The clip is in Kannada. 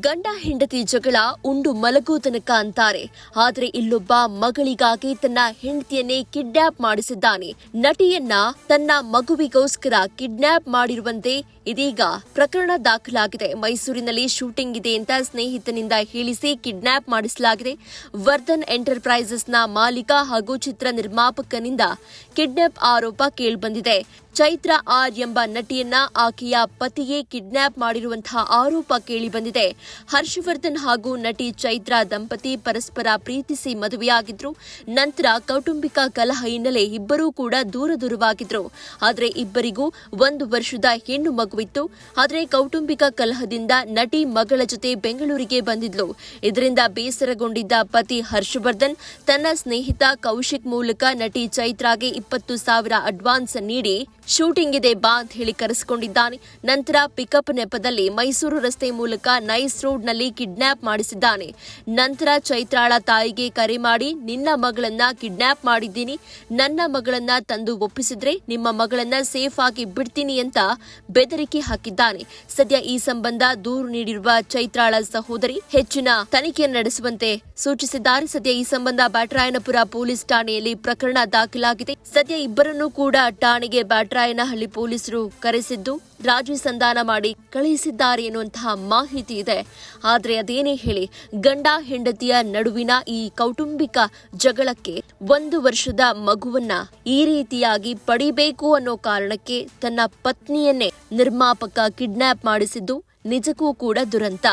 ಗಂಡ ಹೆಂಡತಿ ಜಗಳ ಉಂಡು ಮಲಗೋ ತನಕ ಅಂತಾರೆ. ಆದರೆ ಇಲ್ಲೊಬ್ಬ ಮಗಳಿಗಾಗಿ ತನ್ನ ಹೆಂಡತಿಯನ್ನೇ ಕಿಡ್ನಾಪ್ ಮಾಡಿಸಿದ್ದಾನೆ. ನಟಿಯನ್ನ ತನ್ನ ಮಗುವಿಗೋಸ್ಕರ ಕಿಡ್ನಾಪ್ ಮಾಡಿರುವಂತೆ ಇದೀಗ ಪ್ರಕರಣ ದಾಖಲಾಗಿದೆ. ಮೈಸೂರಿನಲ್ಲಿ ಶೂಟಿಂಗ್ ಇದೆ ಅಂತ ಸ್ನೇಹಿತನಿಂದ ಹೇಳಿಸಿ ಕಿಡ್ನಾಪ್ ಮಾಡಿಸಲಾಗಿದೆ. ವರ್ಧನ್ ಎಂಟರ್ಪ್ರೈಸಸ್ನ ಮಾಲೀಕ ಹಾಗೂ ಚಿತ್ರ ನಿರ್ಮಾಪಕನಿಂದ ಕಿಡ್ನಾಪ್ ಆರೋಪ ಕೇಳಿಬಂದಿದೆ. ಚೈತ್ರ ಆರ್ ಎಂಬ ನಟಿಯನ್ನ ಆಕೆಯ ಪತಿಯೇ ಕಿಡ್ನಾಪ್ ಮಾಡಿರುವಂತಹ ಆರೋಪ ಕೇಳಿಬಂದಿದೆ. ಹರ್ಷವರ್ಧನ್ ಹಾಗೂ ನಟಿ ಚೈತ್ರ ದಂಪತಿ ಪರಸ್ಪರ ಪ್ರೀತಿಸಿ ಮದುವೆಯಾಗಿದ್ರು. ನಂತರ ಕೌಟುಂಬಿಕ ಕಲಹ ಹಿನ್ನೆಲೆ ಇಬ್ಬರೂ ಕೂಡ ದೂರವಾಗಿದ್ರು. ಆದರೆ ಇಬ್ಬರಿಗೂ 1 ವರ್ಷದ ಹೆಣ್ಣು ಮಗುವಿತ್ತು. ಆದರೆ ಕೌಟುಂಬಿಕ ಕಲಹದಿಂದ ನಟಿ ಮಗಳ ಜೊತೆ ಬೆಂಗಳೂರಿಗೆ ಬಂದಿದ್ಲು. ಇದರಿಂದ ಬೇಸರಗೊಂಡಿದ್ದ ಪತಿ ಹರ್ಷವರ್ಧನ್ ತನ್ನ ಸ್ನೇಹಿತ ಕೌಶಿಕ್ ಮೂಲಕ ನಟಿ ಚೈತ್ರಾಗೆ 20,000 ಅಡ್ವಾನ್ಸ್ ನೀಡಿ ಶೂಟಿಂಗ್ ಇದೆ ಬಾ ಅಂತ ಹೇಳಿ ಕರೆಸಿಕೊಂಡಿದ್ದಾನೆ. ನಂತರ ಪಿಕಪ್ ನೆಪದಲ್ಲಿ ಮೈಸೂರು ರಸ್ತೆ ಮೂಲಕ ನೈಸ್ ರೋಡ್ನಲ್ಲಿ ಕಿಡ್ನಾಪ್ ಮಾಡಿಸಿದ್ದಾನೆ. ನಂತರ ಚೈತ್ರಾಳ ತಾಯಿಗೆ ಕರೆ ಮಾಡಿ ನಿನ್ನ ಮಗಳನ್ನ ಕಿಡ್ನಾಪ್ ಮಾಡಿದ್ದೀನಿ, ನನ್ನ ಮಗಳನ್ನ ತಂದು ಒಪ್ಪಿಸಿದ್ರೆ ನಿಮ್ಮ ಮಗಳನ್ನ ಸೇಫ್ ಆಗಿ ಬಿಡ್ತೀನಿ ಅಂತ ಬೆದರಿಕೆ ಹಾಕಿದ್ದಾನೆ. ಸದ್ಯ ಈ ಸಂಬಂಧ ದೂರು ನೀಡಿರುವ ಚೈತ್ರಾಳ ಸಹೋದರಿ ಹೆಚ್ಚಿನ ತನಿಖೆ ನಡೆಸುವಂತೆ ಸೂಚಿಸಿದ್ದಾರೆ. ಸದ್ಯ ಈ ಸಂಬಂಧ ಬ್ಯಾಟರಾಯನಪುರ ಪೊಲೀಸ್ ಠಾಣೆಯಲ್ಲಿ ಪ್ರಕರಣ ದಾಖಲಾಗಿದೆ. ಸದ್ಯ ಇಬ್ಬರನ್ನೂ ಕೂಡ ಠಾಣೆಗೆ ಬ್ಯಾಟರಾಯನಹಳ್ಳಿ ಪೊಲೀಸರು ಕರೆಸಿದ್ದು ರಾಜಿ ಸಂಧಾನ ಮಾಡಿ ಕಳುಹಿಸಿದ್ದಾರೆ ಎನ್ನುವಂತಹ ಮಾಹಿತಿ ಇದೆ. ಆದರೆ ಅದೇನೇ ಹೇಳಿ, ಗಂಡ ಹೆಂಡತಿಯ ನಡುವಿನ ಈ ಕೌಟುಂಬಿಕ ಜಗಳಕ್ಕೆ 1 ವರ್ಷದ ಮಗುವನ್ನ ಈ ರೀತಿಯಾಗಿ ಪಡಿಬೇಕು ಅನ್ನೋ ಕಾರಣಕ್ಕೆ ತನ್ನ ಪತ್ನಿಯನ್ನೇ ನಿರ್ಮಾಪಕ ಕಿಡ್ನಾಪ್ ಮಾಡಿಸಿದ್ದು ನಿಜಕ್ಕೂ ಕೂಡ ದುರಂತ.